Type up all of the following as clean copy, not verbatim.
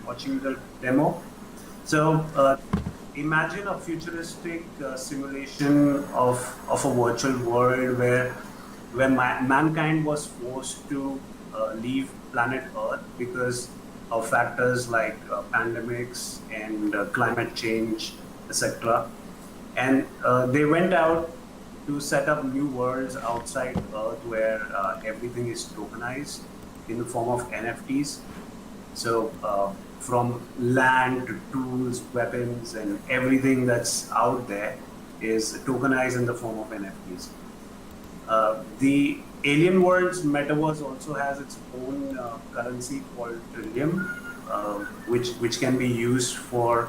watching the demo. So imagine a futuristic simulation of a virtual world where mankind was forced to leave planet Earth because of factors like pandemics and climate change, etc. And they went out to set up new worlds outside Earth where everything is tokenized in the form of NFTs. So from land to tools, weapons, and everything that's out there is tokenized in the form of NFTs. The Alien Worlds metaverse also has its own currency called Trillium, which can be used for,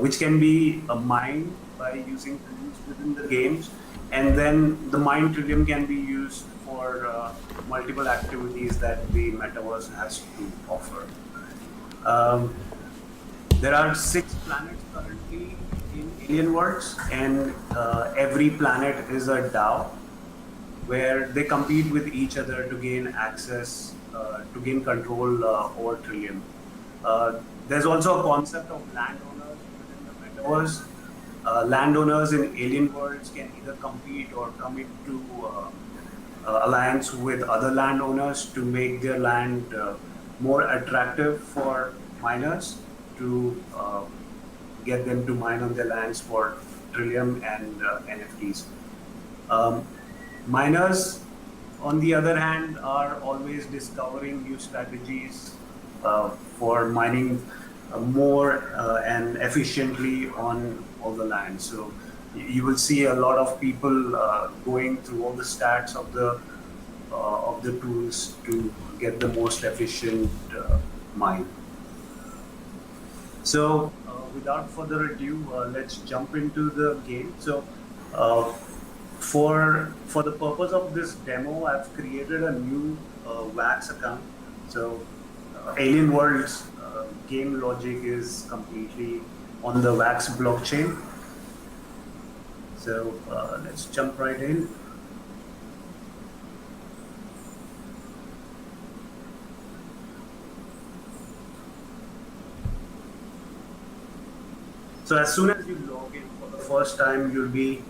which can be mined by using tools within the games, and then the mined Trillium can be used for multiple activities that the metaverse has to offer. Um, there are 6 planets currently in Alien Worlds, and every planet is a DAO where they compete with each other to gain access, to gain control over Trillium. There's also a concept of landowners within the metaverse. Landowners in alien worlds can either compete or come into alliance with other landowners to make their land more attractive for miners to get them to mine on their lands for Trillium and NFTs. Um, Miners, on the other hand, are always discovering new strategies for mining more and efficiently on all the land. So you will see a lot of people going through all the stats of the tools to get the most efficient mine. So without further ado, let's jump into the game. So uh, for the purpose of this demo, I've created a new Wax account. So Alien Worlds game logic is completely on the Wax blockchain. So let's jump right in. So as soon as you log in for the first time, you'll be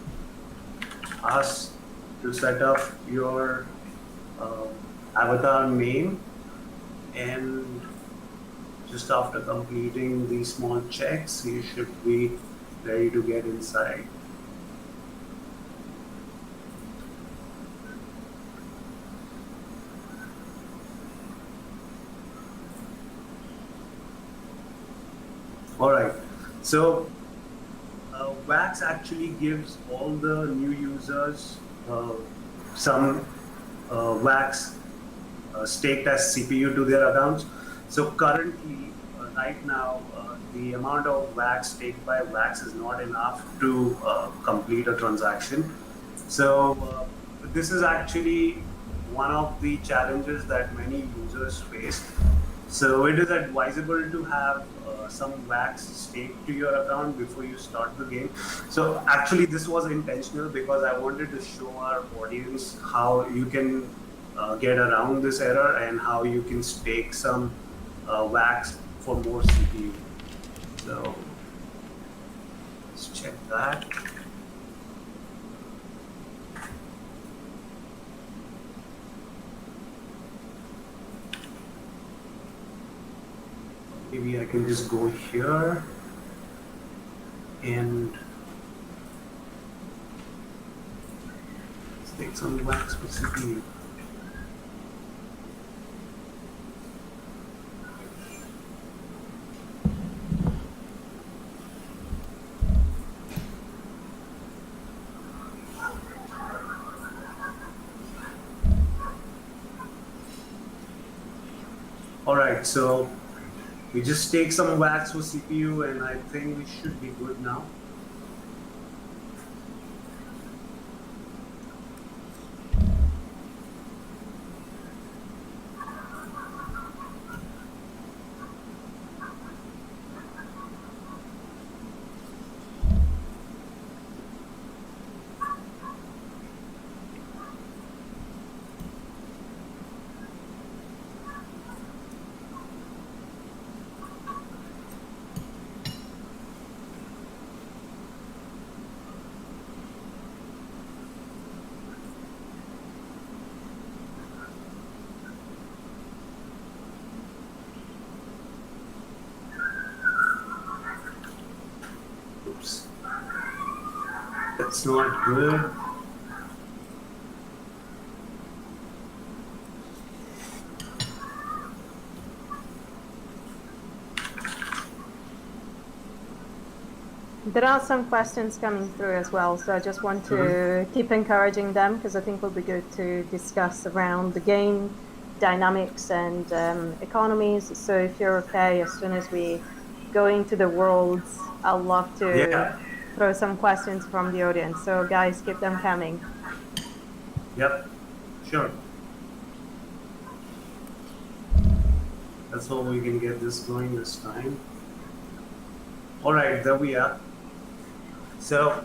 asked to set up your avatar name, and just after completing these small checks, you should be ready to get inside. All right, so Wax actually gives all the new users some Wax staked as CPU to their accounts. So currently, right now, the amount of Wax staked by Wax is not enough to complete a transaction. So this is actually one of the challenges that many users face. So it is advisable to have some Wax staked to your account before you start the game. So actually this was intentional because I wanted to show our audience how you can get around this error and how you can stake some Wax for more CPU. So let's check that. Maybe I can just go here and take some Wax for CPU. All right, so we just take some Wax for CPU, and I think we should be good now. That's not good. There are some questions coming through as well, so I just want to keep encouraging them because I think it will be good to discuss around the game dynamics and economies. So if you're okay, as soon as we go into the worlds, I'd love to throw some questions from the audience. So guys, keep them coming. Yep, sure. That's how we can get this going this time. All right, there we are. So,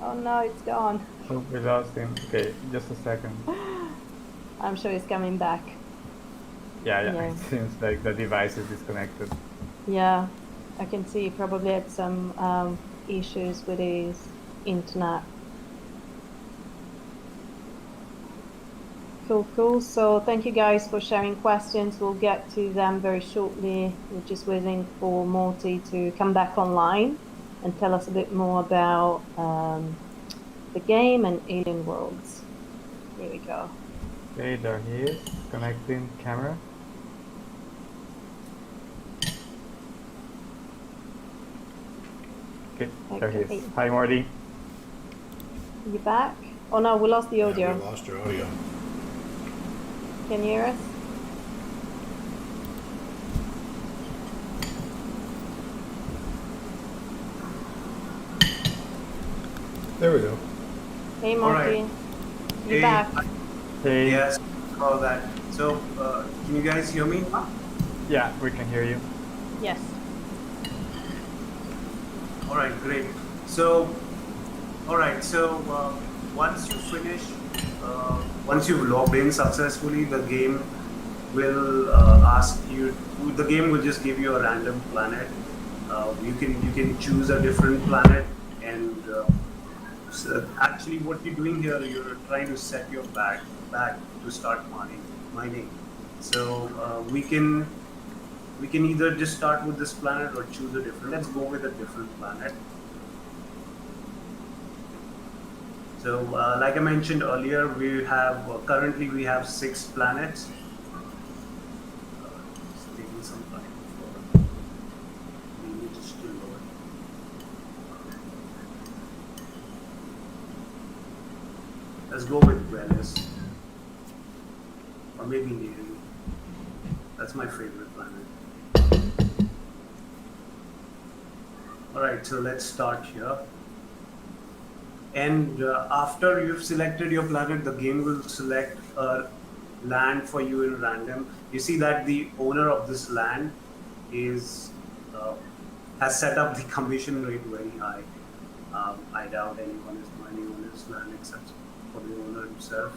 Oh no, it's gone. Oh, we lost him. Okay, just a second. I'm sure he's coming back. Yeah. Yeah. It seems like the device is disconnected. Yeah, I can see he probably had some issues with his internet. Cool. So thank you guys for sharing questions. We'll get to them very shortly. We're just waiting for Morty to come back online and tell us a bit more about the game and Alien Worlds. Here we go. Okay, there he is. Connecting camera. Okay, there he is. Hi, Morty. You back? Oh no, we lost the audio. Yeah, we lost your audio. Can you hear us? There we go. Hey Morty, right. you back? Hey. Yes, all that. So, can you guys hear me now? Yeah, we can hear you. Yes. All right, great. So, all right. So, once you finish, once you've logged in successfully, the game will ask you. The game will just give you a random planet. You can choose a different planet, and so actually, what you're doing here, you're trying to set your back to start mining. So we can either just start with this planet or choose a different. Let's go with a different planet. So like I mentioned earlier, we have currently we have 6 planets. It's taking some time for the images to load. Let's go with Venus, or maybe Neri. That's my favorite planet. All right, so let's start here. And after you've selected your planet, the game will select a land for you in random. You see that the owner of this land is has set up the commission rate very high. I doubt anyone is mining on his land except for the owner himself.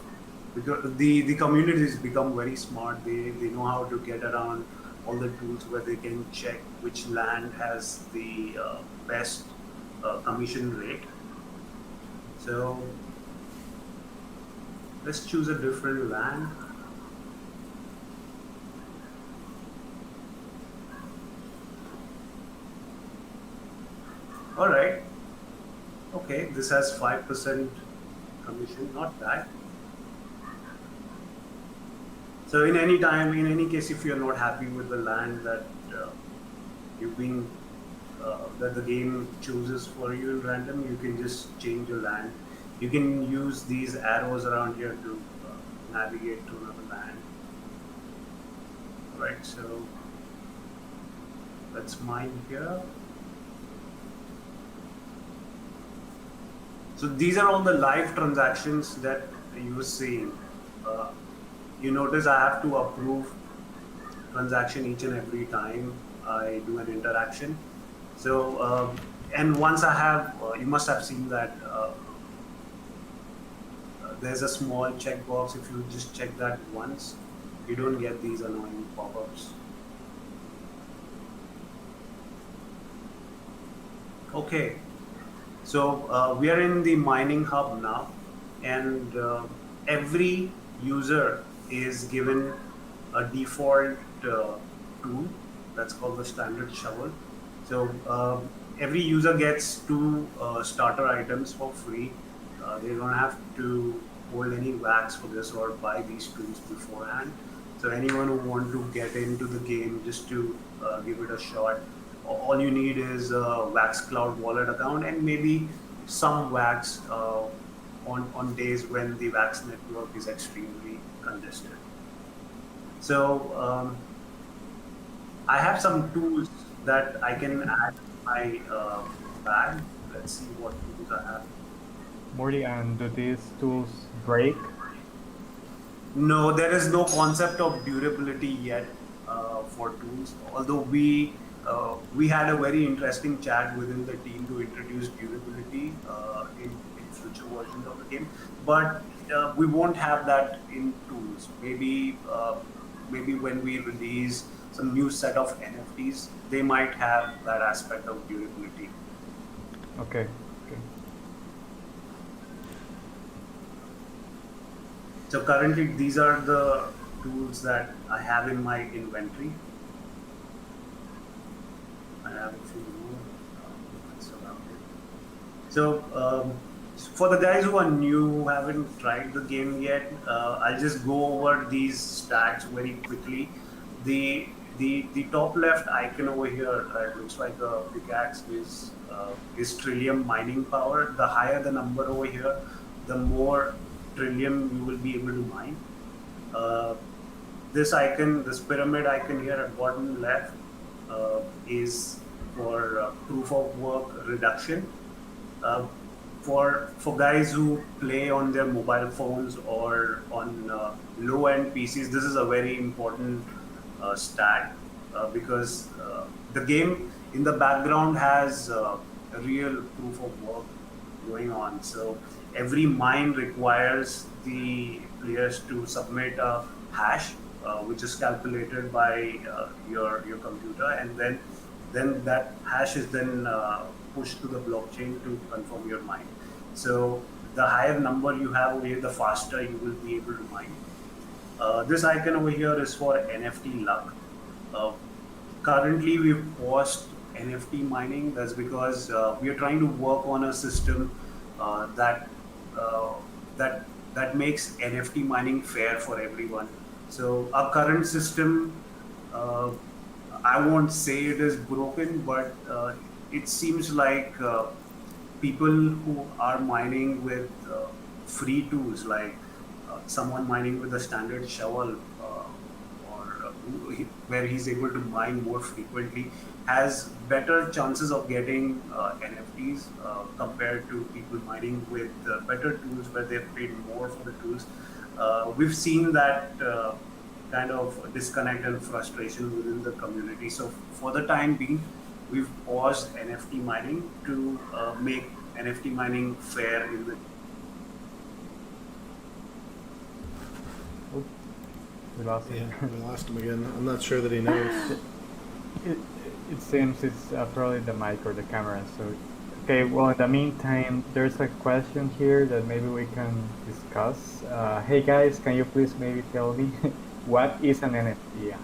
Because the community has become very smart. They know how to get around all the tools where they can check which land has the best commission rate. So let's choose a different land. All right. Okay, this has 5% commission, not bad. So in any case, if you're not happy with the land that you've been that the game chooses for you in random, you can just change your land. You can use these arrows around here to navigate to another land. All right, so let's mine here. So these are all the live transactions that you're seeing. You notice I have to approve transaction each and every time I do an interaction. So, and once I have, you must have seen that there's a small checkbox. If you just check that once, you don't get these annoying pop-ups. Okay, so we are in the mining hub now, and every user is given a default tool that's called the standard shovel. So every user gets two starter items for free. They don't have to hold any wax for this or buy these tools beforehand. So anyone who want to get into the game just to give it a shot, all you need is a Wax Cloud wallet account and maybe some wax on days when the wax network is extremely congested. So I have some tools that I can add to my bag. Let's see what tools I have. Morty, and do these tools break? No, there is no concept of durability yet for tools. Although we had a very interesting chat within the team to introduce durability in future versions of the game, but we won't have that in tools. Maybe when we release some new set of NFTs, they might have that aspect of durability. Okay. Okay. So currently, these are the tools that I have in my inventory. I have a few more. That's around it. So for the guys who are new, who haven't tried the game yet, I'll just go over these stats very quickly. The top left icon over here, it looks like a pickaxe, is Trillium mining power. The higher the number over here, the more Trillium you will be able to mine. Uh, this icon, this pyramid icon here at bottom left, is for proof of work reduction. Uh, for guys who play on their mobile phones or on low end PCs, this is a very important stat because the game in the background has a real proof of work going on. So every mine requires the players to submit a hash, which is calculated by your computer, and then that hash is then pushed to the blockchain to confirm your mine. So the higher number you have over here, the faster you will be able to mine. This icon over here is for NFT luck. Uh, Currently, we've paused NFT mining. That's because we are trying to work on a system that uh, that makes NFT mining fair for everyone. So our current system, uh, I won't say it is broken, but it seems like people who are mining with free tools, like someone mining with a standard shovel, where he's able to mine more frequently, has better chances of getting NFTs compared to people mining with better tools where they've paid more for the tools. We've seen that kind of disconnect and frustration within the community. So for the time being, we've paused NFT mining to make NFT mining fair in the. Oops, we lost Yeah, him. we lost him again. I'm not sure that he knows. it, it seems it's probably the mic or the camera. So, okay. Well, in the meantime, there's a question here that maybe we can discuss. Hey guys, can you please maybe tell me what is an NFT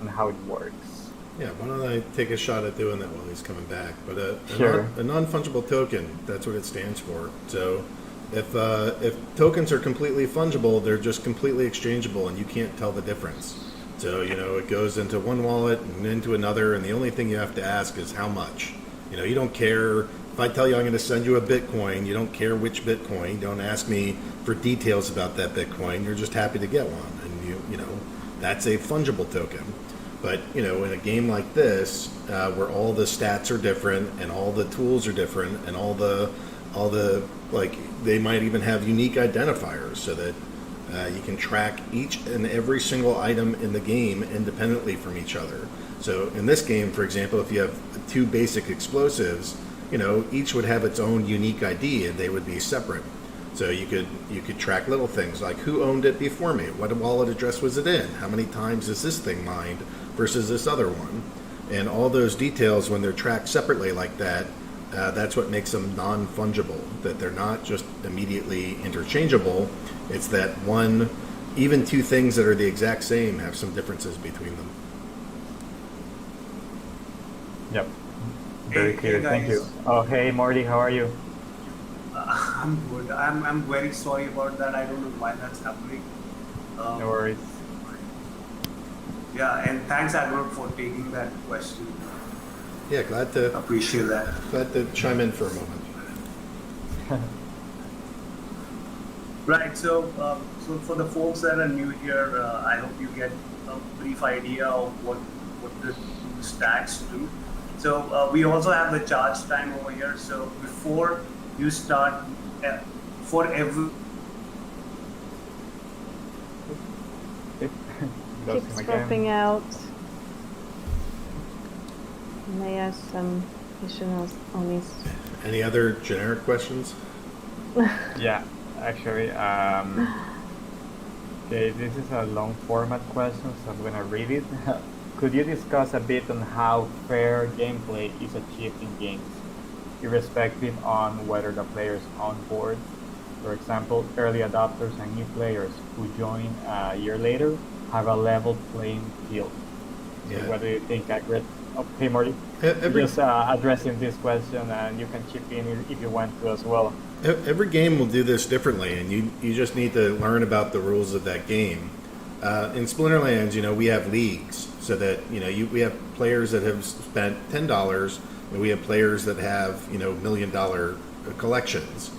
and how it works? Yeah, why don't I take a shot at doing that while he's coming back? But Sure. a non-fungible token, that's what it stands for. So if tokens are completely fungible, they're just completely exchangeable, and you can't tell the difference. So, it goes into one wallet and into another, and the only thing you have to ask is how much. You don't care. If I tell you I'm going to send you a Bitcoin, you don't care which Bitcoin. You don't ask me for details about that Bitcoin. You're just happy to get one, and that's a fungible token. But in a game like this, where all the stats are different and all the tools are different and all the they might even have unique identifiers so that you can track each and every single item in the game independently from each other. So in this game, for example, if you have two basic explosives, each would have its own unique ID and they would be separate. So you could track little things like who owned it before me, what wallet address was it in, how many times is this thing mined versus this other one, and all those details, when they're tracked separately like that, that's what makes them non-fungible. That they're not just immediately interchangeable. It's that even two things that are the exact same have some differences between them. Yep. Very Hey clear. Thank you. guys, Oh, hey Morty, how are you? I'm good. I'm very sorry about that. I don't know why that's happening. No Um, worries. yeah, and thanks, Edward, for taking that question. Yeah, Appreciate that. glad to chime in for a moment. Right. So for the folks that are new here, I hope you get a brief idea of what the two stacks do. So we also have the charge time over here. So before you start, uh, for every Yep. Lost him Keeps again. dropping out. May have some issues on his. Any other generic questions? Yeah, actually, okay, this is a long format question, so I'm gonna read it. Could you discuss a bit on how fair gameplay is achieved in games, irrespective on whether the players on board, for example, early adopters and new players who join a year later, have a level playing field? So Yeah. what do you think, Agret? Okay, Morty, Every just addressing this question, and you can chip in if you want to as well. every game will do this differently, and you just need to learn about the rules of that game. In Splinterlands, we have leagues, so that we have players that have spent $10, and we have players that have $1 million collections,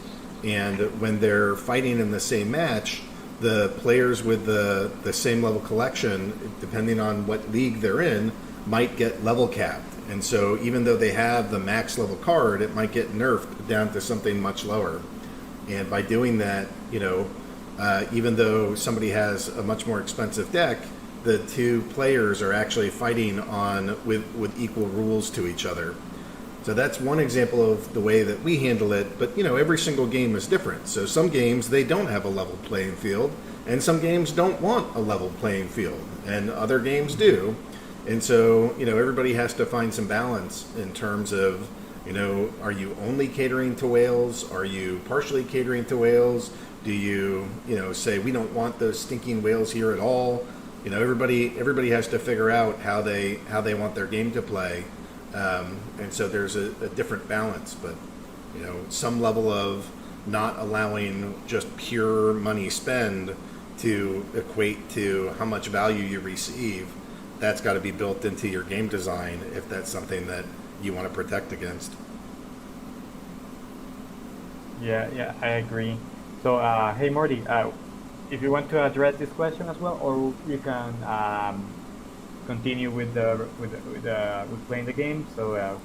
and when they're fighting in the same match, the players with the same level collection, depending on what league they're in, might get level capped. And so even though they have the max level card, it might get nerfed down to something much lower. And by doing that, even though somebody has a much more expensive deck, the two players are actually fighting with equal rules to each other. So that's one example of the way that we handle it. But every single game is different. So some games they don't have a level playing field, and some games don't want a level playing field, and other games do. And so, everybody has to find some balance in terms of, are you only catering to whales? Are you partially catering to whales? Do you, say we don't want those stinking whales here at all? Everybody has to figure out how they want their game to play, and so there's a different balance. But some level of not allowing just pure money spend to equate to how much value you receive. That's got to be built into your game design if that's something that you want to protect against. Yeah, I agree. So, hey Morty, if you want to address this question as well, or you can continue with playing the game. So,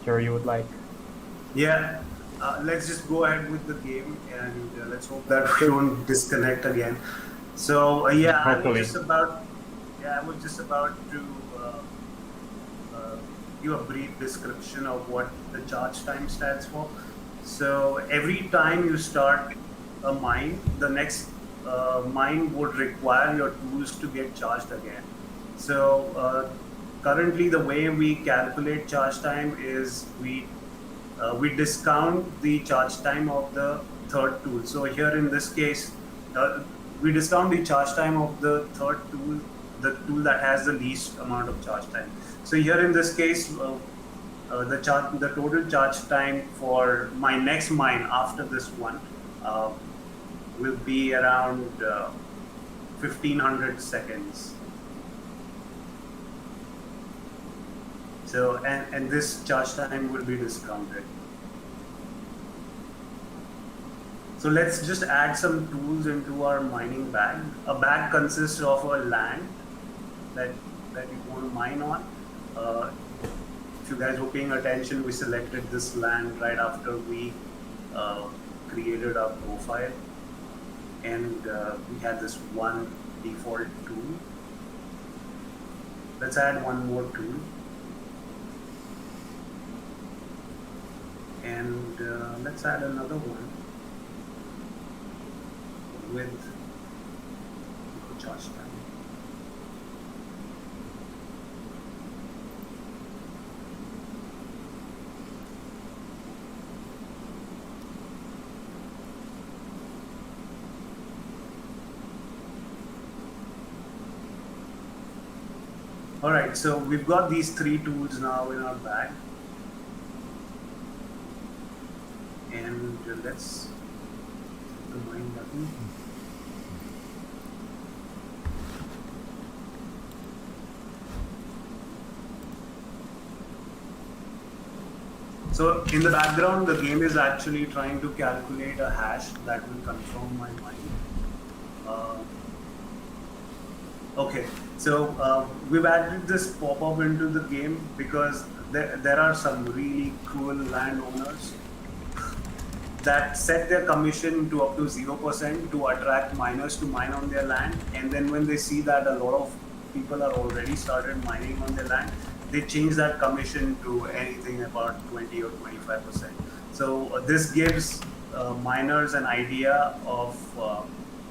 sure you would like. yeah, let's just go ahead with the game, and let's hope that we don't disconnect again. So yeah, Hopefully. I was just about to give a brief description of what the charge time stands for. So every time you start a mine, the next mine would require your tools to get charged again. So currently, the way we calculate charge time is we discount the charge time of the third tool. So here in this case, we discount the charge time of the third tool, the tool that has the least amount of charge time. So here in this case, the total charge time for my next mine after this one will be around 1500 seconds. So and this charge time will be discounted. So let's just add some tools into our mining bag. A bag consists of a land that you want to mine on. If you guys were paying attention, we selected this land right after we created our profile, and we had this one default tool. Let's add one more tool, and let's add another one with no charge time. All right, so we've got these three tools now in our bag, and let's the mine button. So in the background, the game is actually trying to calculate a hash that will confirm my mine. Uh, okay, so we've added this pop-up into the game because there are some really cruel landowners that set their commission to up to 0% to attract miners to mine on their land. And then when they see that a lot of people are already started mining on their land, they change that commission to anything about 20 or 25%. So this gives miners an idea of,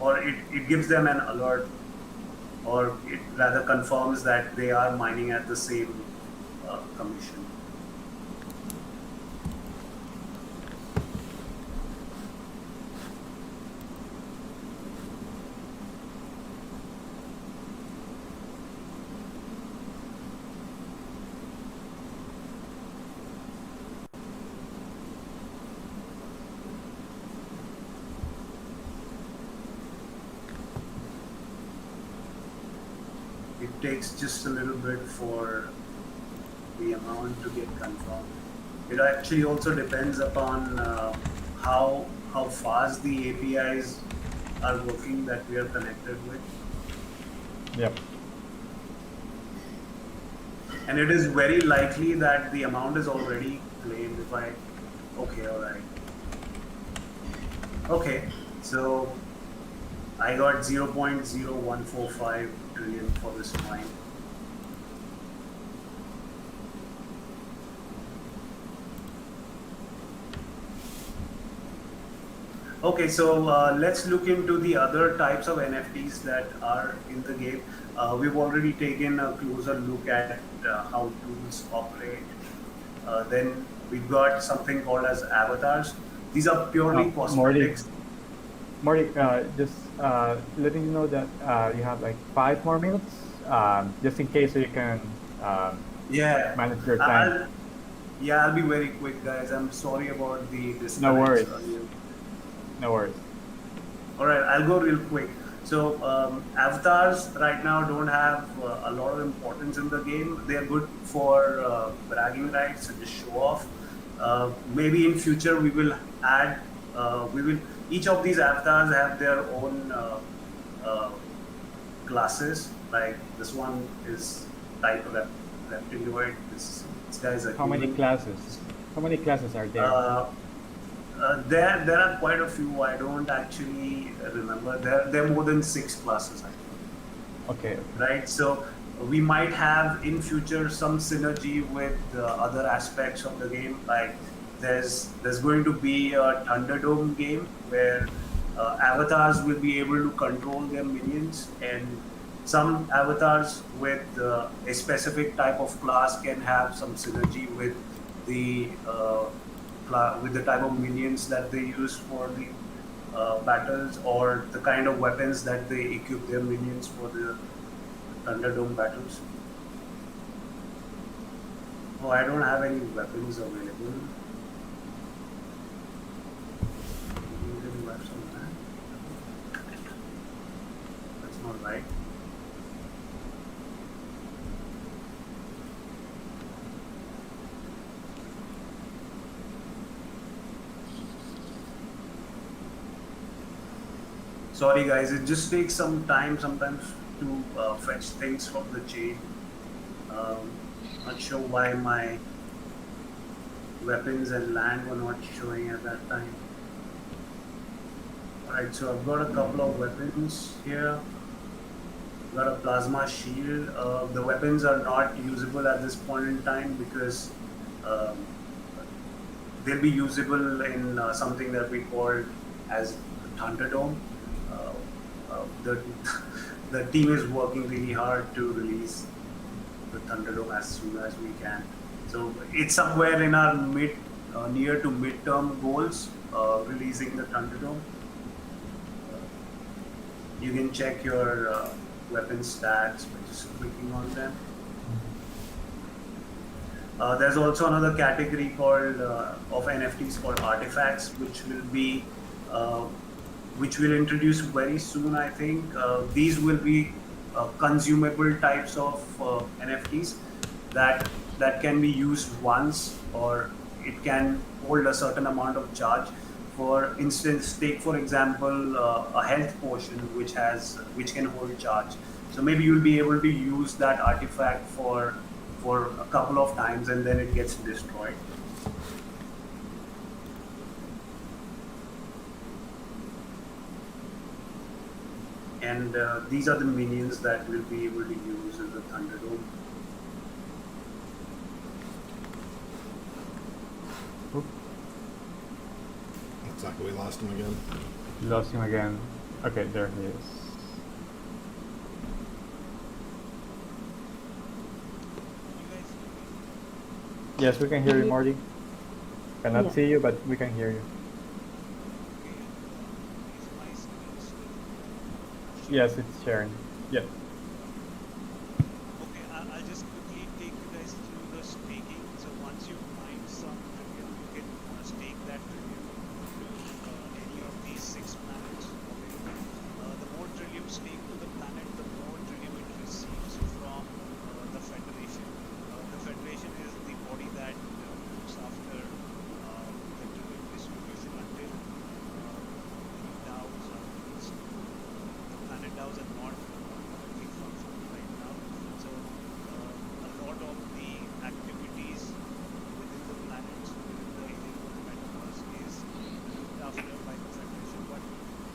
or it gives them an alert, or it rather confirms that they are mining at the same commission. It takes just a little bit for the amount to get confirmed. It actually also depends upon how fast the APIs are working that we are connected with. Yep. And it is very likely that the amount is already claimed if I, okay, all right. Okay, so I got 0.0145 trillion for this mine. Okay, so let's look into the other types of NFTs that are in the game. We've already taken a closer look at how tools operate. Then we've got something called as avatars. These are purely cosmetics. Morty, just letting you know that you have like 5 more minutes, just in case so you can Yeah, manage your time. I'll be very quick, guys. I'm sorry about the disconnects No worries. earlier. No worries. All right, I'll go real quick. So avatars right now don't have a lot of importance in the game. They are good for bragging rights and just show off. Maybe in future we will add. Each of these avatars have their own classes. Like this one is type reptiloid. This guy is a How many human. classes? How many classes are there? There are quite a few. I don't actually remember. There are more than 6 classes actually. Okay. Right. So we might have in future some synergy with other aspects of the game. Like there's going to be a Thunderdome game where avatars will be able to control their minions, and some avatars with a specific type of class can have some synergy with the type of minions that they use for the battles, or the kind of weapons that they equip their minions for the Thunderdome battles. Oh, I don't have any weapons available. You can have some of that. That's not right. Sorry guys, it just takes some time sometimes to fetch things from the chain. Not sure why my weapons and land were not showing at that time. Alright, so I've got a couple of weapons here. Got a plasma shield. The weapons are not usable at this point in time because um, they'll be usable in something that we call as Thunderdome. The the team is working really hard to release the Thunderdome as soon as we can. So it's somewhere in our near to mid-term goals, releasing the Thunderdome. You can check your weapon stats by just clicking on them. There's also another category called of NFTs called artifacts, uh, which will introduce very soon. I think these will be consumable types of NFTs that can be used once, or it can hold a certain amount of charge. For instance, take for example a health potion which can hold charge. So maybe you'll be able to use that artifact for a couple of times and then it gets destroyed. And these are the minions that we'll be able to use in the Thunderdome. Looks like we lost him again. Lost him again. Okay, there he is. Yes, we can hear you, Marty. Cannot Yeah. see you, but we can hear you. Yes, it's sharing. Yep. Okay, I'll just quickly take you guys through the staking. So once you find some tribute, you can stake that tribute to any of these 6 planets. Okay. The more tribute you stake to the planet, the more tribute it receives from the Federation. The Federation is the body that looks after the tribute distribution until the DAOs are released. The planet DAOs are not currently functioning right now. So a lot of the activities within the planets, within the alien world metaverse is looked after by the Federation. But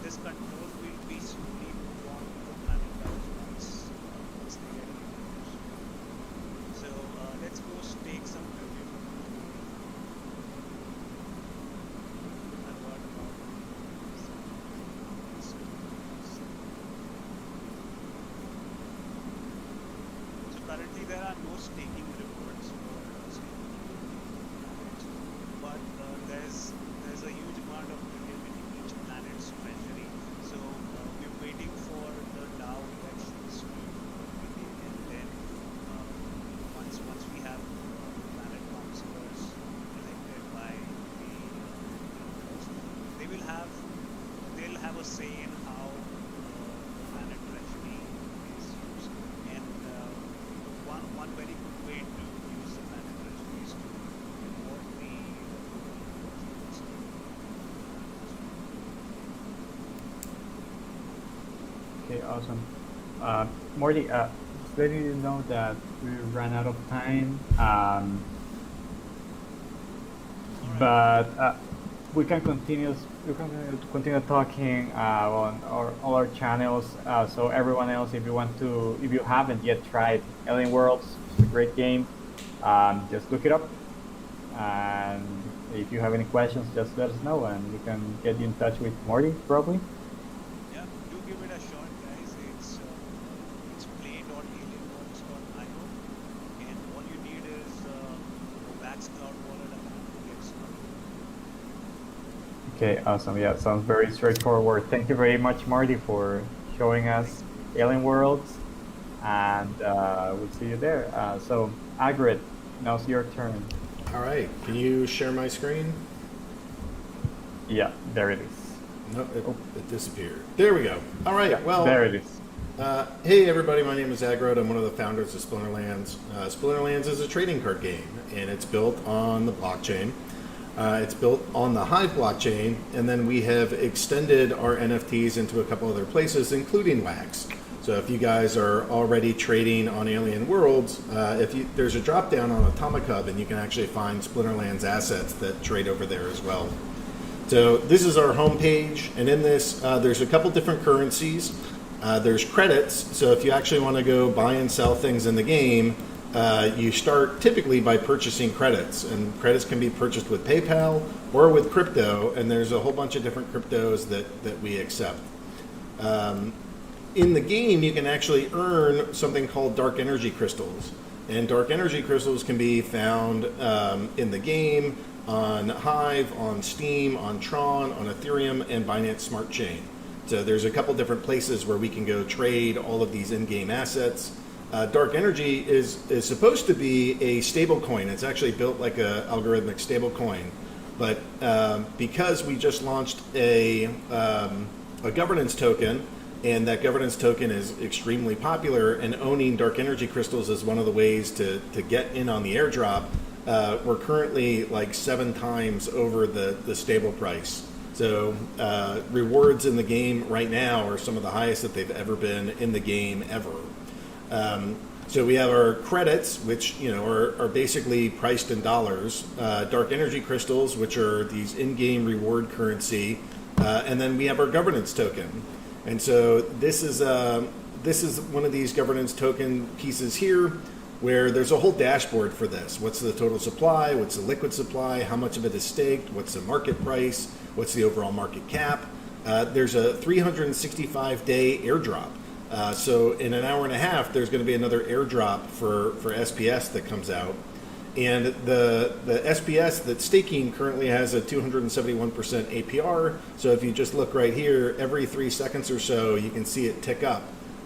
this control will be slowly moved on to the planet DAOs once they get introduced. So let's go stake some tribute. I've got about so currently there are no staking rewards for staking planets, but there's a huge amount of premium in each planet's treasury. So we're waiting for the DAO elections to begin, and then once we have planet councillors elected by the members, they'll have a say in how the planet treasury is used. And one very good way to use the planet treasury is to reward the Okay, awesome. Morty, just letting you know that we ran out of time. But we can continue. We can continue talking on all our channels. So everyone else, if you haven't yet tried Alien Worlds, it's a great game. Just look it up, and if you have any questions, just let us know, and we can get you in touch with Morty probably. Yeah, do give it a shot, guys. It's play.alienworlds.io, and all you need is Vax Cloud Wallet account to get started. Okay, awesome. Yeah, sounds very straightforward. Thank you very much, Marty, for showing us Alien Worlds, and we'll see you there. So, Agrit, now's your turn. All right. Can you share my screen? Yeah, there it is. No, it disappeared. There we go. All right. Yeah, Well, there it is. hey everybody, my name is Agrod. I'm one of the founders of Splinterlands. Splinterlands is a trading card game, and it's built on the blockchain. It's built on the Hive blockchain, and then we have extended our NFTs into a couple other places, including Wax. So if you guys are already trading on Alien Worlds, there's a drop down on Atomic Hub, and you can actually find Splinterlands assets that trade over there as well. So this is our homepage, and in this, there's a couple different currencies. There's credits, so if you actually want to go buy and sell things in the game, you start typically by purchasing credits, and credits can be purchased with PayPal or with crypto, and there's a whole bunch of different cryptos that we accept. In the game, you can actually earn something called dark energy crystals, and dark energy crystals can be found in the game, on Hive, on Steam, on Tron, on Ethereum, and Binance Smart Chain. So there's a couple different places where we can go trade all of these in-game assets. Dark Energy is supposed to be a stable coin. It's actually built like a algorithmic stable coin. But because we just launched a governance token, and that governance token is extremely popular, and owning Dark Energy crystals is one of the ways to get in on the airdrop, we're currently like 7 times over the stable price. So rewards in the game right now are some of the highest that they've ever been in the game ever. So we have our credits, which are basically priced in dollars. Dark Energy crystals, which are these in-game reward currency, and then we have our governance token. And so this is one of these governance token pieces here, where there's a whole dashboard for this. What's the total supply? What's the liquid supply? How much of it is staked? What's the market price? What's the overall market cap? There's a 365-day airdrop. So in an hour and a half, there's going to be another airdrop for SPS that comes out. And the SPS that's staking currently has a 271% APR. So if you just look right here, every 3 seconds or so, you can see it tick up.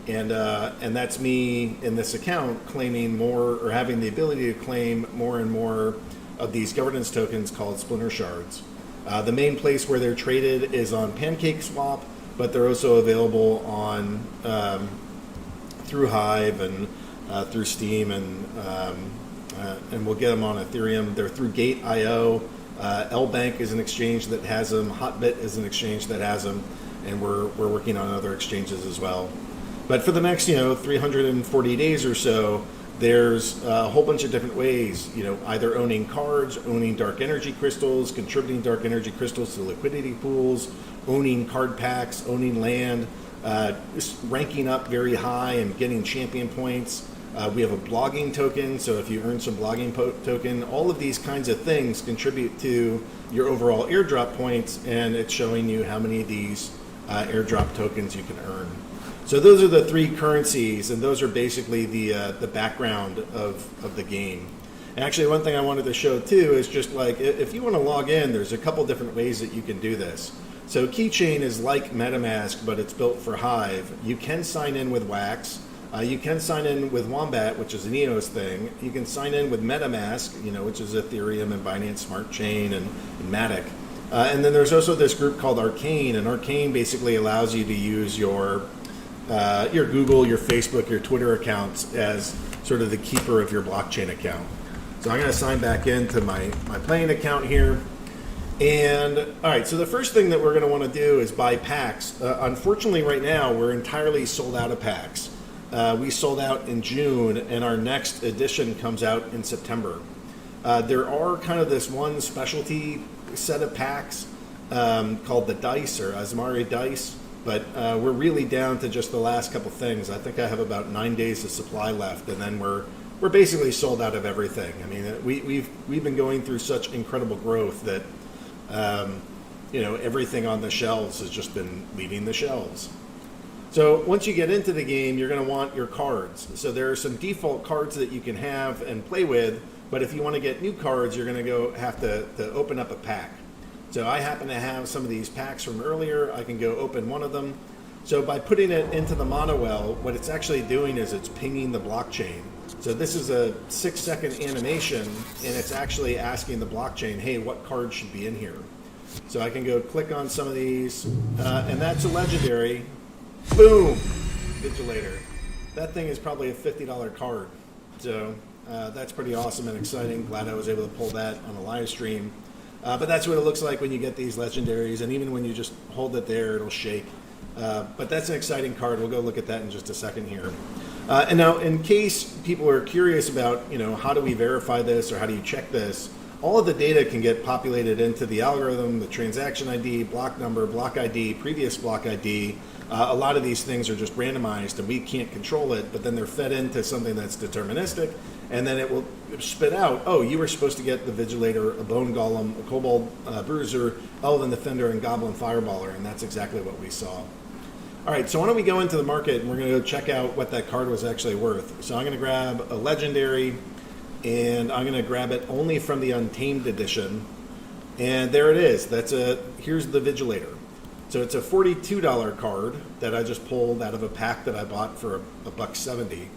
And that's me in this account claiming more, or having the ability to claim more and more of these governance tokens called Splinter Shards. The main place where they're traded is on PancakeSwap, but they're also available on through Hive and through Steam, and we'll get them on Ethereum. They're through Gate.io. LBank is an exchange that has them. Hotbit is an exchange that has them, and we're working on other exchanges as well. But for the next 340 days or so, there's a whole bunch of different ways, either owning cards, owning Dark Energy crystals, contributing Dark Energy crystals to liquidity pools, owning card packs, owning land, ranking up very high and getting champion points. We have a blogging token, so if you earn some blogging token, all of these kinds of things contribute to your overall airdrop points, and it's showing you how many of these airdrop tokens you can earn. So those are the 3 currencies, and those are basically the background of the game. And actually, one thing I wanted to show too is just like, if you want to log in, there's a couple different ways that you can do this. So Keychain is like MetaMask, but it's built for Hive. You can sign in with Wax. You can sign in with Wombat, which is an EOS thing. You can sign in with MetaMask, which is Ethereum and Binance Smart Chain and Matic. And then there's also this group called Arcane, and Arcane basically allows you to use your Google, your Facebook, your Twitter accounts as sort of the keeper of your blockchain account. So I'm going to sign back into my playing account here. And all right, so the first thing that we're going to want to do is buy packs. Unfortunately, right now, we're entirely sold out of packs. We sold out in June, and our next edition comes out in September. There are kind of this one specialty set of packs called the Dice, or Asmari Dice, but we're really down to just the last couple things. I think I have about 9 days of supply left, and then we're basically sold out of everything. I mean, we've been going through such incredible growth that everything on the shelves has just been leaving the shelves. So once you get into the game, you're going to want your cards. So there are some default cards that you can have and play with, but if you want to get new cards, you're going to have to open up a pack. So I happen to have some of these packs from earlier. I can go open one of them. So by putting it into the monowell, what it's actually doing is it's pinging the blockchain. So this is a 6-second animation, and it's actually asking the blockchain, hey, what card should be in here? So I can go click on some of these, and that's a legendary. Boom! Vigilator. That thing is probably a $50 card. So that's pretty awesome and exciting. Glad I was able to pull that on a live stream. But that's what it looks like when you get these legendaries, and even when you just hold it there, it'll shake. But that's an exciting card. We'll go look at that in just a second here. And now, in case people are curious about, how do we verify this or how do you check this, all of the data can get populated into the algorithm, the transaction ID, block number, block ID, previous block ID. A lot of these things are just randomized and we can't control it, but then they're fed into something that's deterministic, and then it will spit out, oh, you were supposed to get the Vigilator, a Bone Golem, a Kobold Bruiser, Elven Defender, and Goblin Fireballer, and that's exactly what we saw. All right, so why don't we go into the market and we're going to go check out what that card was actually worth. So I'm going to grab a Legendary, and I'm going to grab it only from the Untamed edition, and there it is. Here's the Vigilator. So it's a $42 card that I just pulled out of a pack that I bought for $1.70.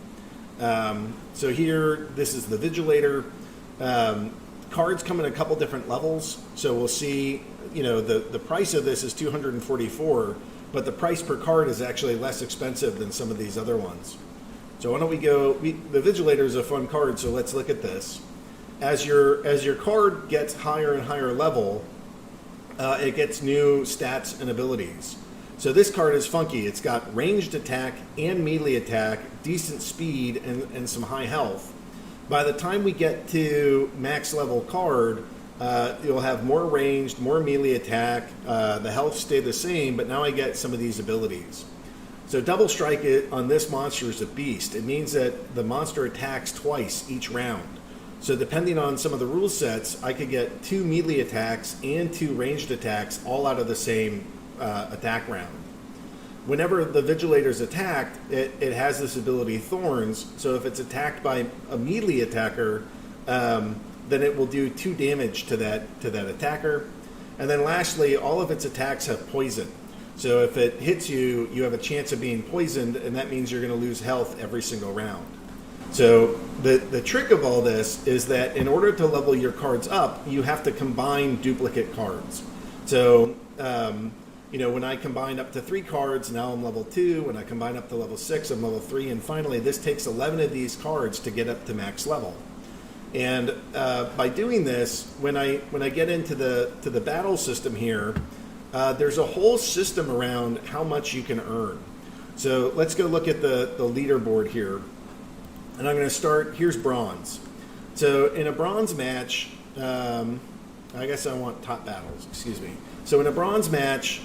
So here, this is the Vigilator. Cards come in a couple different levels. So we'll see, the price of this is $244, but the price per card is actually less expensive than some of these other ones. So why don't we go, the Vigilator is a fun card, so let's look at this. As your card gets higher and higher level, it gets new stats and abilities. So this card is funky. It's got ranged attack and melee attack, decent speed, and some high health. By the time we get to max level card, you'll have more ranged, more melee attack. The health stay the same, but now I get some of these abilities. So double strike on this monster is a beast. It means that the monster attacks twice each round. So depending on some of the rule sets, I could get 2 melee attacks and 2 ranged attacks all out of the same attack round. Whenever the Vigilator's attacked, it has this ability Thorns. So if it's attacked by a melee attacker, then it will do 2 damage to that attacker. And then lastly, all of its attacks have poison. So if it hits you, you have a chance of being poisoned, and that means you're going to lose health every single round. So the trick of all this is that in order to level your cards up, you have to combine duplicate cards. So, when I combine up to 3 cards, now I'm level 2. When I combine up to level 6, I'm level 3. And finally, this takes 11 of these cards to get up to max level. And by doing this, when I get into the battle system here, there's a whole system around how much you can earn. So let's go look at the leaderboard here. And I'm going to start, here's bronze. So in a bronze match, I guess I want top battles, excuse me. So in a bronze match,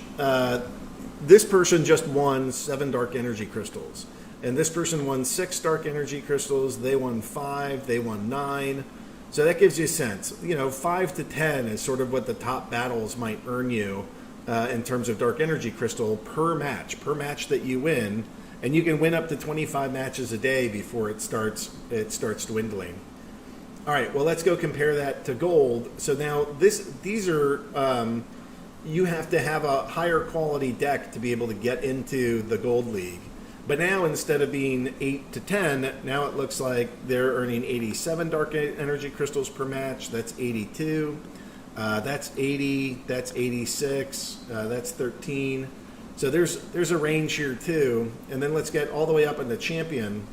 this person just won 7 dark energy crystals. And this person won 6 dark energy crystals, they won 5, they won 9. So that gives you a sense. 5 to 10 is sort of what the top battles might earn you in terms of dark energy crystal per match that you win. And you can win up to 25 matches a day before it starts dwindling. All right, well, let's go compare that to gold. So now these are, you have to have a higher quality deck to be able to get into the gold league. But now instead of being 8 to 10, now it looks like they're earning 87 dark energy crystals per match. That's 82. That's 80. That's 86. That's 13. So there's a range here too. And then let's get all the way up into champion.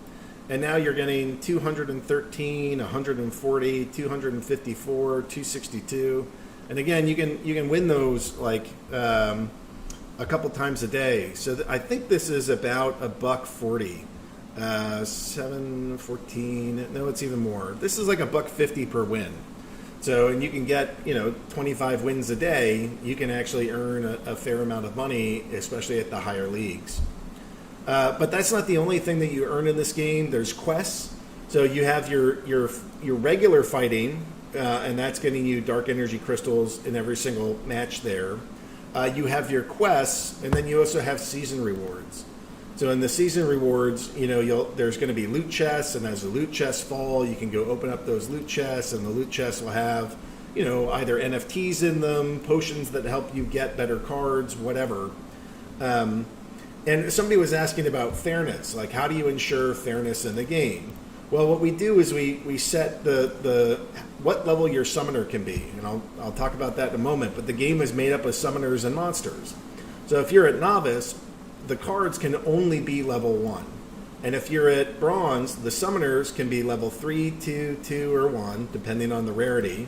And now you're getting 213, 140, 254, 262. And again, you can win those like a couple times a day. So I think this is about $1.40. 714. No, it's even more. This is like $1.50 per win. So, and you can get, 25 wins a day. You can actually earn a fair amount of money, especially at the higher leagues. But that's not the only thing that you earn in this game. There's quests. So you have your regular fighting, and that's getting you dark energy crystals in every single match there. You have your quests, and then you also have season rewards. So in the season rewards, there's going to be loot chests, and as the loot chests fall, you can go open up those loot chests, and the loot chests will have, either NFTs in them, potions that help you get better cards, whatever. And somebody was asking about fairness, like how do you ensure fairness in the game? Well, what we do is we set the what level your summoner can be, and I'll talk about that in a moment. But the game is made up of summoners and monsters. So if you're at novice, the cards can only be level 1. And if you're at bronze, the summoners can be level 3, 2, 2, or 1, depending on the rarity.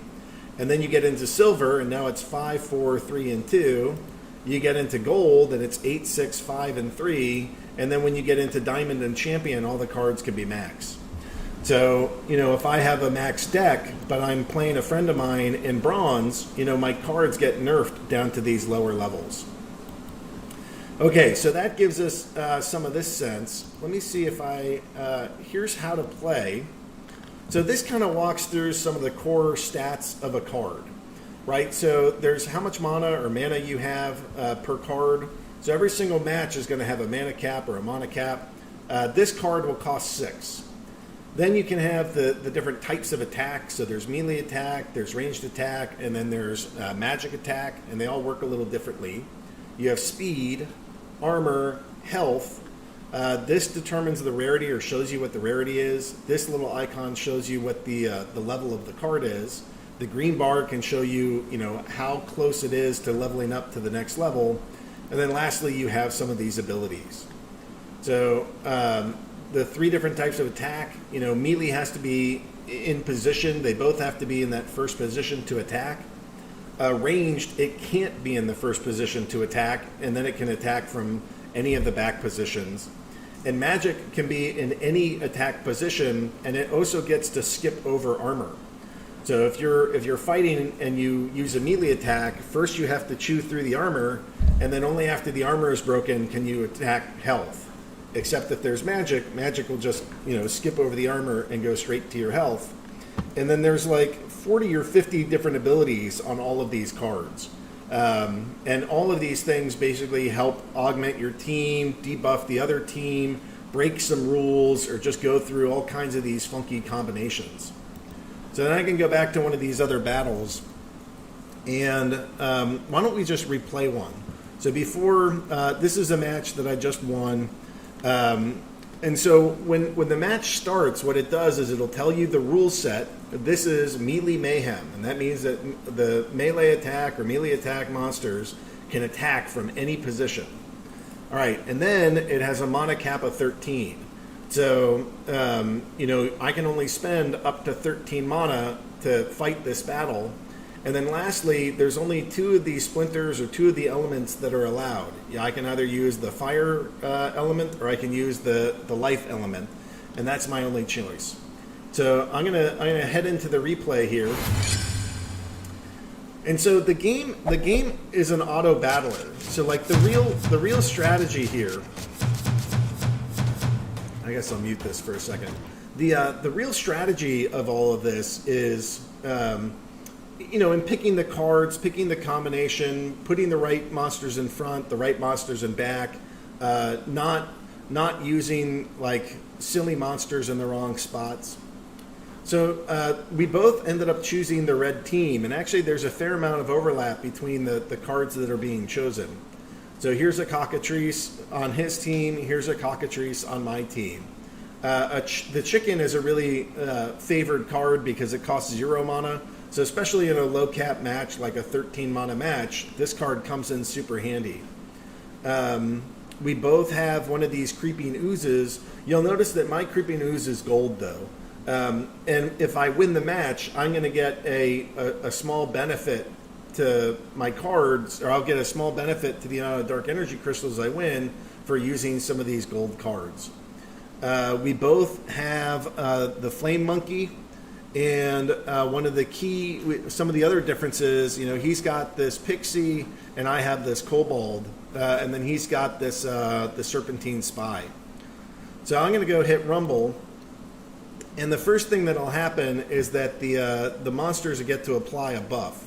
And then you get into silver, and now it's 5, 4, 3, and 2. You get into gold, and it's 8, 6, 5, and 3. And then when you get into diamond and champion, all the cards can be max. So, if I have a max deck, but I'm playing a friend of mine in bronze, my cards get nerfed down to these lower levels. Okay, so that gives us some of this sense. Let me see if here's how to play. So this kind of walks through some of the core stats of a card, right? So there's how much mana you have per card. So every single match is going to have a mana cap or a mana cap. This card will cost 6. Then you can have the different types of attacks. So there's melee attack, there's ranged attack, and then there's magic attack, and they all work a little differently. You have speed, armor, health, This determines the rarity or shows you what the rarity is. This little icon shows you what the level of the card is. The green bar can show you, how close it is to leveling up to the next level. And then lastly, you have some of these abilities. So the 3 different types of attack, melee has to be in position. They both have to be in that first position to attack. Ranged, it can't be in the first position to attack, and then it can attack from any of the back positions. And magic can be in any attack position, and it also gets to skip over armor. So if you're fighting and you use a melee attack, first you have to chew through the armor, and then only after the armor is broken can you attack health. Except if there's magic, magic will just skip over the armor and go straight to your health. And then there's like 40 or 50 different abilities on all of these cards. And all of these things basically help augment your team, debuff the other team, break some rules, or just go through all kinds of these funky combinations. So then I can go back to one of these other battles, and why don't we just replay one? So before, this is a match that I just won, and so when the match starts, what it does is it'll tell you the rule set. This is Melee Mayhem, and that means that the melee attack or melee attack monsters can attack from any position. All right, and then it has a mana cap of 13. So, I can only spend up to 13 mana to fight this battle. And then lastly, there's only 2 of these splinters or 2 of the elements that are allowed. I can either use the fire element or I can use the life element, and that's my only choice. So I'm gonna head into the replay here. And so the game is an auto battler. So like the real strategy here. I guess I'll mute this for a second. The real strategy of all of this is in picking the cards, picking the combination, putting the right monsters in front, the right monsters in back, not using like silly monsters in the wrong spots. So we both ended up choosing the red team, and actually there's a fair amount of overlap between the cards that are being chosen. So here's a cockatrice on his team, here's a cockatrice on my team. The chicken is a really favored card because it costs 0 mana. So especially in a low cap match like a 13 mana match, this card comes in super handy. We both have one of these creeping oozes. You'll notice that my creeping ooze is gold though. And if I win the match, I'm going to get a small benefit to my cards, or I'll get a small benefit to the amount of dark energy crystals I win for using some of these gold cards. We both have the flame monkey, and one of the some of the other differences, he's got this pixie and I have this kobold, and then he's got this the serpentine spy. So I'm going to go hit rumble, and the first thing that'll happen is that the monsters get to apply a buff.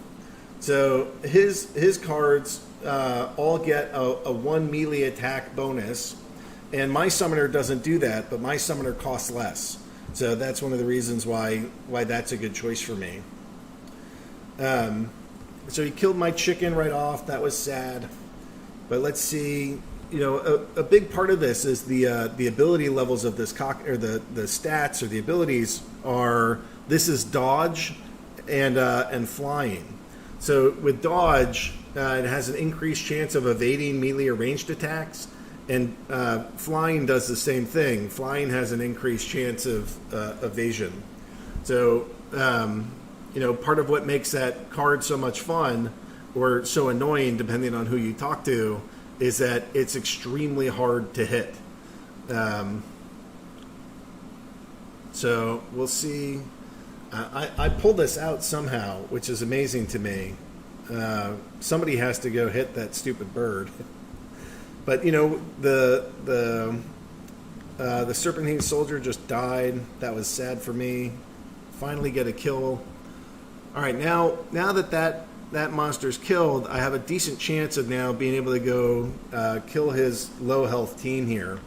So his cards all get a 1 melee attack bonus, and my summoner doesn't do that, but my summoner costs less. So that's one of the reasons why that's a good choice for me. So he killed my chicken right off. That was sad. But let's see. A big part of this is the ability levels of this the stats or the abilities are. This is dodge and flying. So with dodge, it has an increased chance of evading melee or ranged attacks. And flying does the same thing. Flying has an increased chance of evasion. So, part of what makes that card so much fun or so annoying, depending on who you talk to, is that it's extremely hard to hit. So we'll see. I pulled this out somehow, which is amazing to me. Somebody has to go hit that stupid bird. But the serpentine soldier just died. That was sad for me. Finally get a kill. All right, now that monster's killed, I have a decent chance of now being able to go kill his low health team here.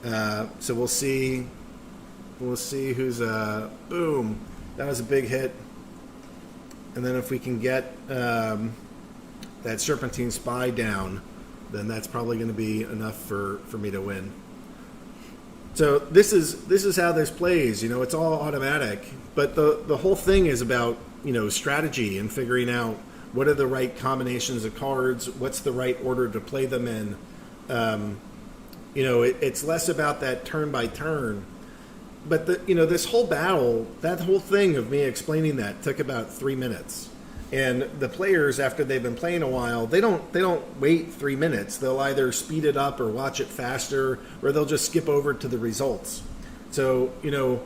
So we'll see. We'll see who's boom. That was a big hit. And then if we can get that serpentine spy down, then that's probably going to be enough for me to win. So this is how this plays. You know, it's all automatic, but the whole thing is about, you know, strategy and figuring out what are the right combinations of cards, what's the right order to play them in. You know, it's less about that turn by turn, but this whole battle, that whole thing of me explaining that took about 3 minutes. And the players, after they've been playing a while, they don't wait 3 minutes. They'll either speed it up or watch it faster, or they'll just skip over to the results. So, you know,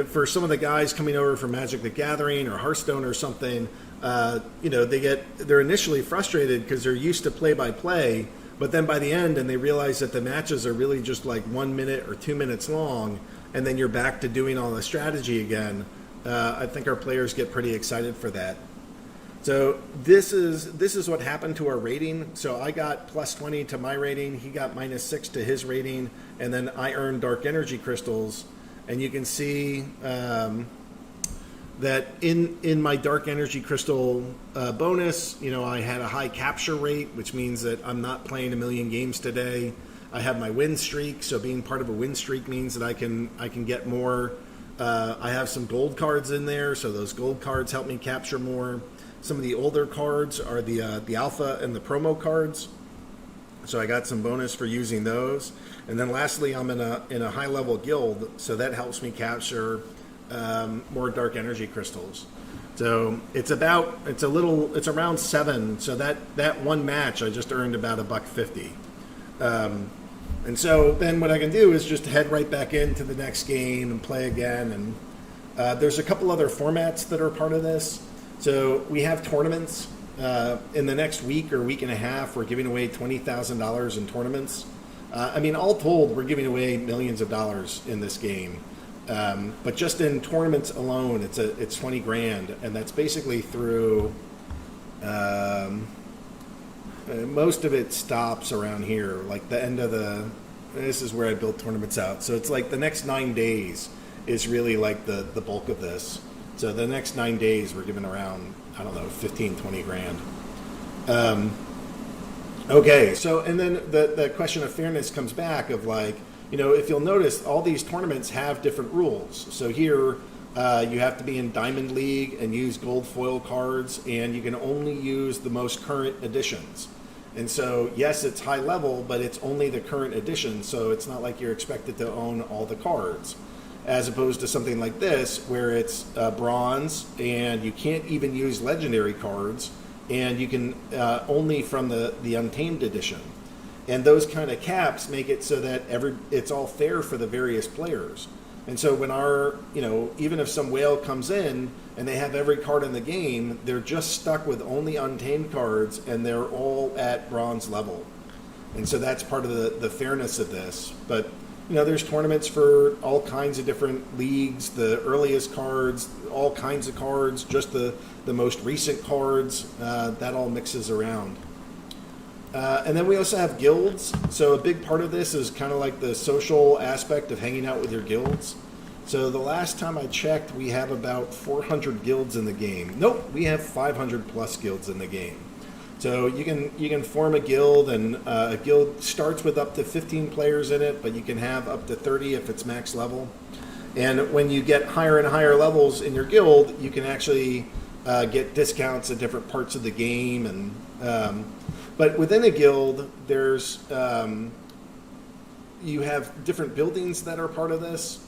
for some of the guys coming over from Magic the Gathering or Hearthstone or something, you know, they're initially frustrated because they're used to play by play, but then by the end, and they realize that the matches are really just like 1 minute or 2 minutes long, and then you're back to doing all the strategy again. I think our players get pretty excited for that. So this is what happened to our rating. So I got plus 20 to my rating. He got minus 6 to his rating. And then I earned dark energy crystals. And you can see that in my dark energy crystal bonus, you know, I had a high capture rate, which means that I'm not playing a million games today. I have my win streak. So being part of a win streak means that I can get more. I have some gold cards in there. So those gold cards help me capture more. Some of the older cards are the alpha and the promo cards, so I got some bonus for using those. And then lastly, I'm in a high level guild, so that helps me capture more dark energy crystals. So it's around 7. So that one match I just earned about $1.50. And so then what I can do is just head right back into the next game and play again. And there's a couple other formats that are part of this. So we have tournaments. In the next week or week and a half, we're giving away $20,000 in tournaments. I mean, all told, we're giving away millions of dollars in this game. But just in tournaments alone, it's 20 grand, and that's basically through. Most of it stops around here, like the end of the. This is where I built tournaments out. So it's like the next 9 days is really like the bulk of this. So the next 9 days, we're giving around, I don't know, 15, 20 grand. Okay, so and then the question of fairness comes back of like, you know, if you'll notice, all these tournaments have different rules. So here, you have to be in Diamond League and use gold foil cards, and you can only use the most current editions. And so, yes, it's high level, but it's only the current edition, so it's not like you're expected to own all the cards. As opposed to something like this, where it's bronze, and you can't even use legendary cards, and you can only from the Untamed edition. And those kind of caps make it so that it's all fair for the various players. And so when even if some whale comes in and they have every card in the game, they're just stuck with only Untamed cards, and they're all at bronze level. And so that's part of the fairness of this. But you know, there's tournaments for all kinds of different leagues, the earliest cards, all kinds of cards, just the most recent cards, that all mixes around. And then we also have guilds. So a big part of this is kind of like the social aspect of hanging out with your guilds. So the last time I checked, we have about 400 guilds in the game. Nope, we have 500 plus guilds in the game. So you can form a guild, and a guild starts with up to 15 players in it, but you can have up to 30 if it's max level. And when you get higher and higher levels in your guild, you can actually get discounts at different parts of the game. And but within a guild, there's you have different buildings that are part of this.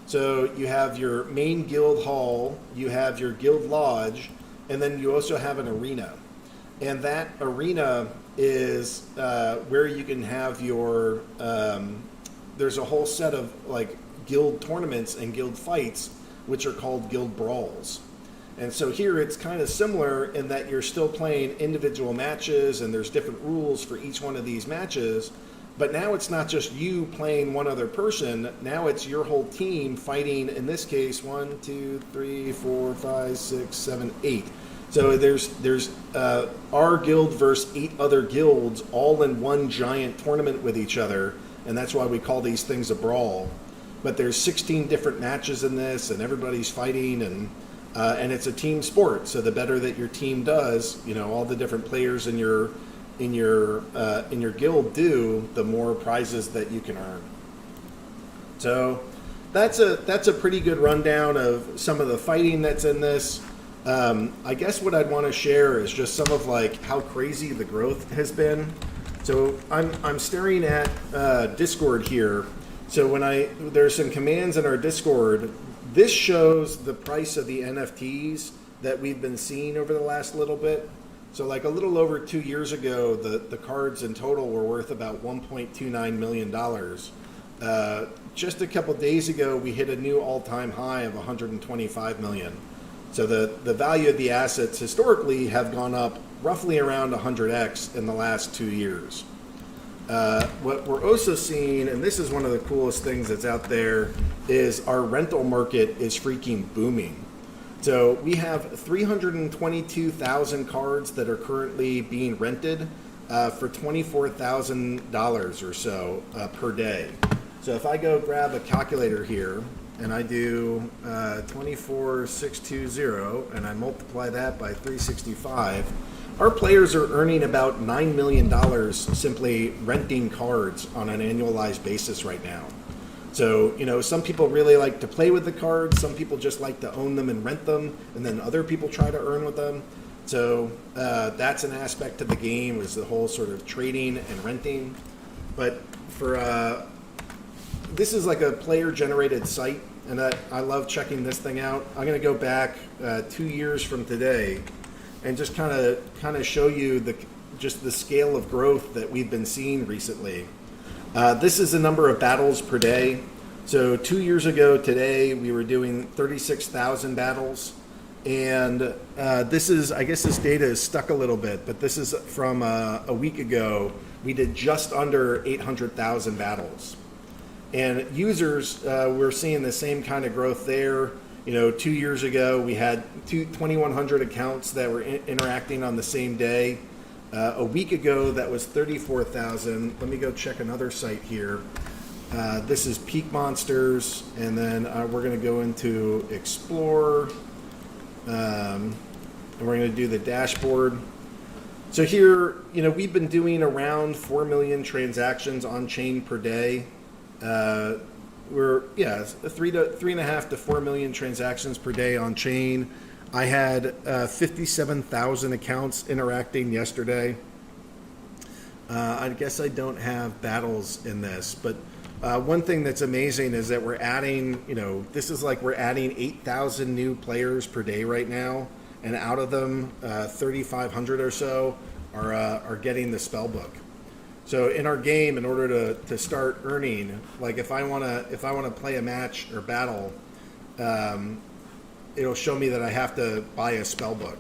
So you have your main guild hall, you have your guild lodge, and then you also have an arena. And that arena is where you can have your, there's a whole set of like guild tournaments and guild fights, which are called guild brawls. And so here it's kind of similar in that you're still playing individual matches, and there's different rules for each one of these matches. But now it's not just you playing one other person. Now it's your whole team fighting, in this case, 1, 2, 3, 4, 5, 6, 7, 8. So there's our guild versus 8 other guilds all in one giant tournament with each other, and that's why we call these things a brawl. But there's 16 different matches in this, and everybody's fighting, and it's a team sport. So the better that your team does, you know, all the different players in your guild do, the more prizes that you can earn. So that's a pretty good rundown of some of the fighting that's in this. I guess what I'd want to share is just some of like how crazy the growth has been. So I'm staring at Discord here. So there's some commands in our Discord. This shows the price of the NFTs that we've been seeing over the last little bit. So like a little over 2 years ago, the cards in total were worth about $1.29 million. Just a couple days ago, we hit a new all-time high of 125 million. So the value of the assets historically have gone up roughly around 100x in the last 2 years. What we're also seeing, and this is one of the coolest things that's out there, is our rental market is freaking booming. So we have 322,000 cards that are currently being rented for $24,000 or so per day. So if I go grab a calculator here and I do 24,620 and I multiply that by 365, our players are earning about $9 million simply renting cards on an annualized basis right now. So, some people really like to play with the cards. Some people just like to own them and rent them. And then other people try to earn with them. So that's an aspect of the game, is the whole sort of trading and renting. But this is like a player-generated site. And I love checking this thing out. I'm going to go back 2 years from today and just kind of show you the scale of growth that we've been seeing recently. This is the number of battles per day. So 2 years ago today, we were doing 36,000 battles. And I guess this data is stuck a little bit, but this is from a week ago. We did just under 800,000 battles. And users, we're seeing the same kind of growth there. 2 years ago, we had 2,100 accounts that were interacting on the same day. A week ago, that was 34,000. Let me go check another site here. This is Peak Monsters, and then we're going to go into Explore, and we're going to do the dashboard. So here, we've been doing around 4 million transactions on chain per day. We're 3.5 to 4 million transactions per day on chain. I had 57,000 accounts interacting yesterday. I guess I don't have battles in this, but one thing that's amazing is that we're adding, we're adding 8,000 new players per day right now, and out of them, 3,500 or so are getting the spell book. So in our game, in order to start earning, like if I wanna play a match or battle, it'll show me that I have to buy a spell book.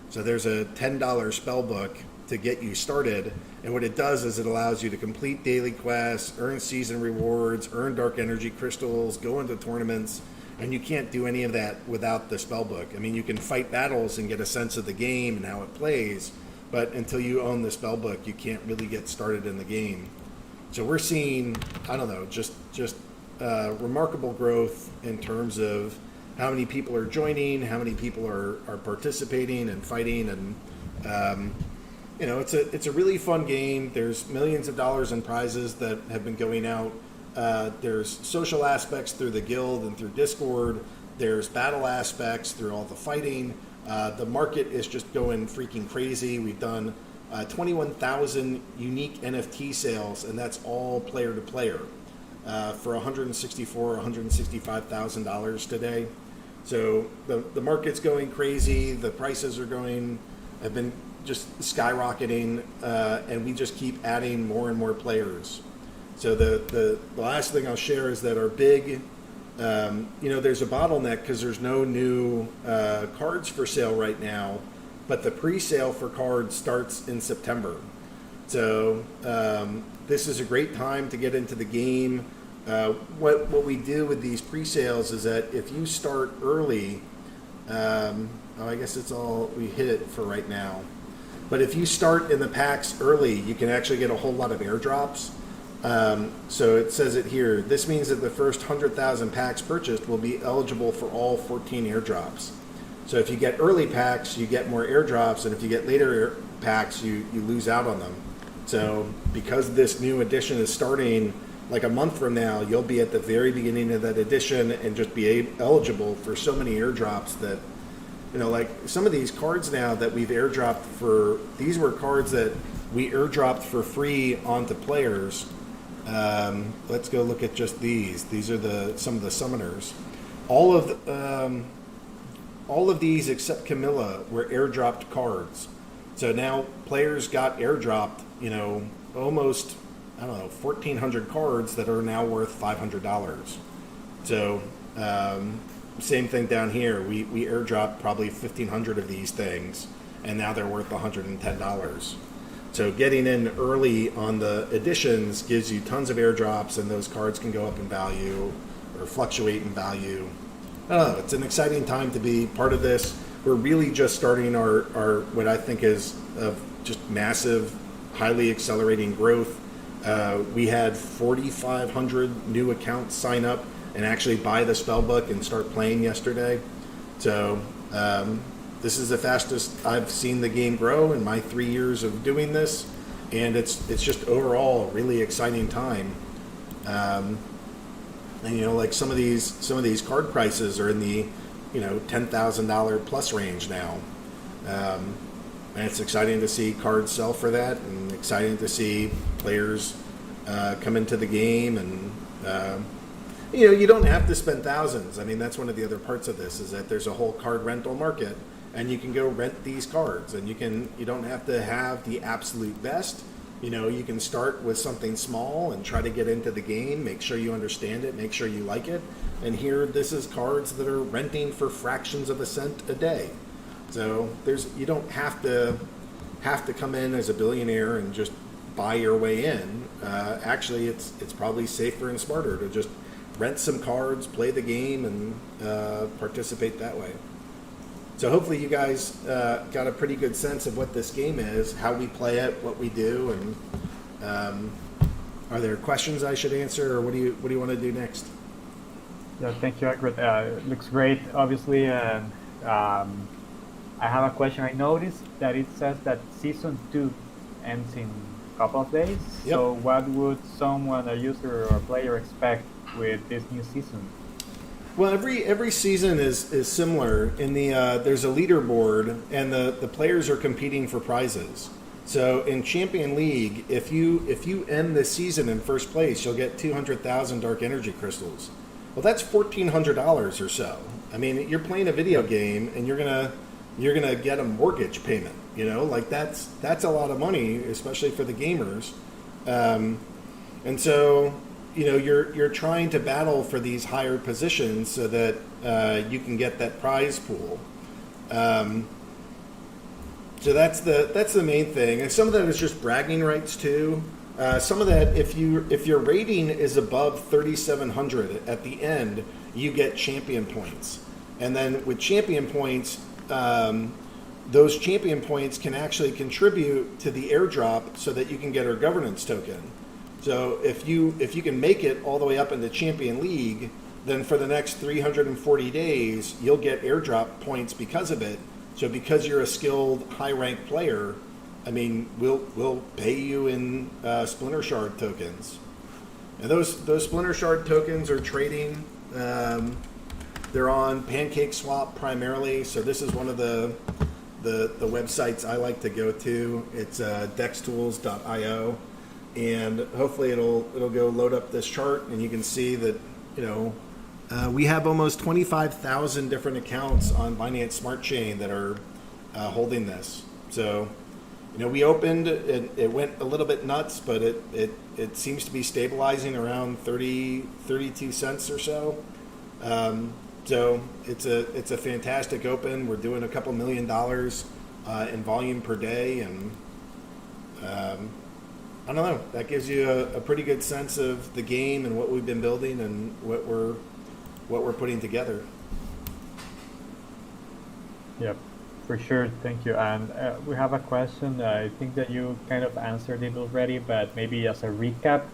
So there's a $10 spell book to get you started, and what it does is it allows you to complete daily quests, earn season rewards, earn dark energy crystals, go into tournaments, and you can't do any of that without the spell book. I mean, you can fight battles and get a sense of the game and how it plays, but until you own the spell book, you can't really get started in the game. So we're seeing, just remarkable growth in terms of how many people are joining, how many people are participating and fighting, and it's a really fun game. There's millions of dollars in prizes that have been going out. There's social aspects through the guild and through Discord. There's battle aspects through all the fighting. The market is just going freaking crazy. We've done 21,000 unique NFT sales, and that's all player to player for $165,000 today. So the market's going crazy. The prices have been just skyrocketing, and we just keep adding more and more players. So the last thing I'll share is that our big, there's a bottleneck because there's no new cards for sale right now, but the pre-sale for cards starts in September. So this is a great time to get into the game. What we do with these pre-sales is that if you start early, I guess it's all, we hit it for right now. But if you start in the packs early, you can actually get a whole lot of airdrops. So it says it here. This means that the first 100,000 packs purchased will be eligible for all 14 airdrops. So if you get early packs, you get more airdrops, and if you get later packs, you lose out on them. So because this new edition is starting like a month from now, you'll be at the very beginning of that edition and just be eligible for so many airdrops that, you know, like some of these cards now that we've airdropped for, these were cards that we airdropped for free onto players. Let's go look at just these. These are some of the summoners. All of these except Camilla were airdropped cards. So now players got airdropped, you know, almost, I don't know, 1,400 cards that are now worth $500. So same thing down here. We airdropped probably 1,500 of these things, and now they're worth $110. So getting in early on the editions gives you tons of airdrops, and those cards can go up in value or fluctuate in value. It's an exciting time to be part of this. We're really just starting our what I think is just massive, highly accelerating growth. We had 4,500 new accounts sign up and actually buy the spellbook and start playing yesterday. So this is the fastest I've seen the game grow in my 3 years of doing this, and it's just overall a really exciting time. And you know, like some of these card prices are in the, you know, $10,000 plus range now, and it's exciting to see cards sell for that, and exciting to see players come into the game. And you know, you don't have to spend thousands. I mean, that's one of the other parts of this, is that there's a whole card rental market, and you can go rent these cards, and you don't have to have the absolute best. You know, you can start with something small and try to get into the game, make sure you understand it, make sure you like it. And here, this is cards that are renting for fractions of a cent a day. So you don't have to come in as a billionaire and just buy your way in. Actually, it's probably safer and smarter to just rent some cards, play the game, and participate that way. So hopefully you guys got a pretty good sense of what this game is, how we play it, what we do, and are there questions I should answer, or what do you want to do next? Yeah, thank you, Egret. It looks great, obviously. And I have a question. I noticed that it says that Season 2 ends in a couple of days. Yep. So what would someone, a user or a player, expect with this new season? Well, every season is similar. In the there's a leaderboard, and the players are competing for prizes. So in Champion League, if you end the season in first place, you'll get 200,000 Dark Energy Crystals. Well, that's $1,400 or so. I mean, you're playing a video game, and you're gonna get a mortgage payment. You know, like that's a lot of money, especially for the gamers. And so, you know, you're trying to battle for these higher positions so that you can get that prize pool. So that's the main thing, and some of that is just bragging rights too. Some of that, if your rating is above 3,700 at the end, you get champion points, and then with champion points, those champion points can actually contribute to the airdrop so that you can get our governance token. So if you can make it all the way up into Champion League, then for the next 340 days, you'll get airdrop points because of it. So because you're a skilled, high-ranked player, I mean, we'll pay you in Splinter Shard tokens. And those Splinter Shard tokens are trading. They're on Pancake Swap primarily. So this is one of the websites I like to go to. It's dextools.io. And hopefully it'll go load up this chart, and you can see that, you know, we have almost 25,000 different accounts on Binance Smart Chain that are holding this. So, you know, we opened, it went a little bit nuts, but it seems to be stabilizing around 32 cents or so. So it's a fantastic open. We're doing a couple $1 million in volume per day, and I don't know. That gives you a pretty good sense of the game and what we've been building and what we're putting together. Yep, for sure. Thank you. And we have a question. I think that you kind of answered it already, but maybe as a recap.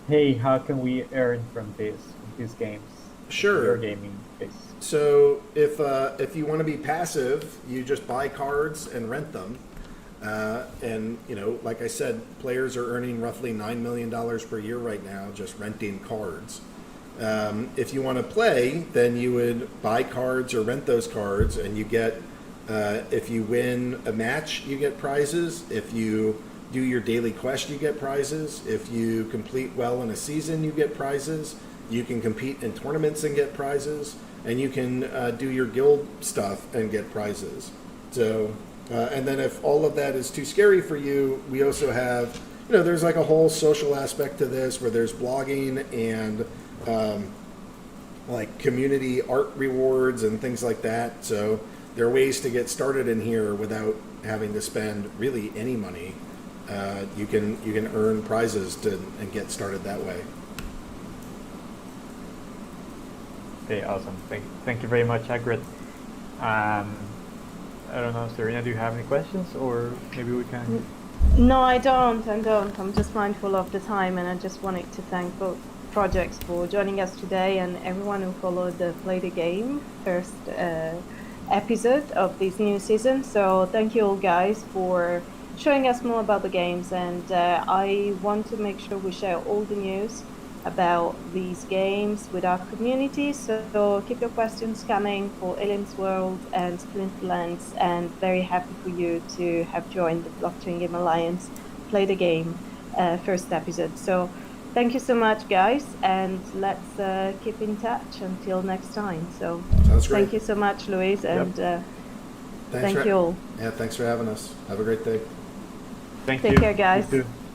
Hey, how can we earn from these games? Sure. Your gaming base. So if you want to be passive, you just buy cards and rent them. And, you know, like I said, players are earning roughly $9 million per year right now just renting cards. If you want to play, then you would buy cards or rent those cards, and you get, if you win a match, you get prizes. If you do your daily quest, you get prizes. If you complete well in a season, you get prizes. You can compete in tournaments and get prizes, and you can do your guild stuff and get prizes. So, and then if all of that is too scary for you, we also have, you know, there's like a whole social aspect to this where there's blogging and like community art rewards and things like that. So there are ways to get started in here without having to spend really any money. You can earn prizes and get started that way. Okay, awesome. Thank you very much, Hagrid. I don't know, Serena, do you have any questions, or maybe we can? No, I don't. I'm just mindful of the time, and I just wanted to thank both projects for joining us today and everyone who followed the Play the Game first episode of this new season. So thank you all guys for showing us more about the games, and I want to make sure we share all the news about these games with our community. So keep your questions coming for Aliens World and Splinterlands, and very happy for you to have joined the Blockchain Game Alliance Play the Game first episode. So thank you so much guys, and let's keep in touch until next time. So Sounds great. thank you so much, Louise, and Thanks thank you all. Yeah, thanks for having us. Have a great day. Thank Take you. care, guys. You too.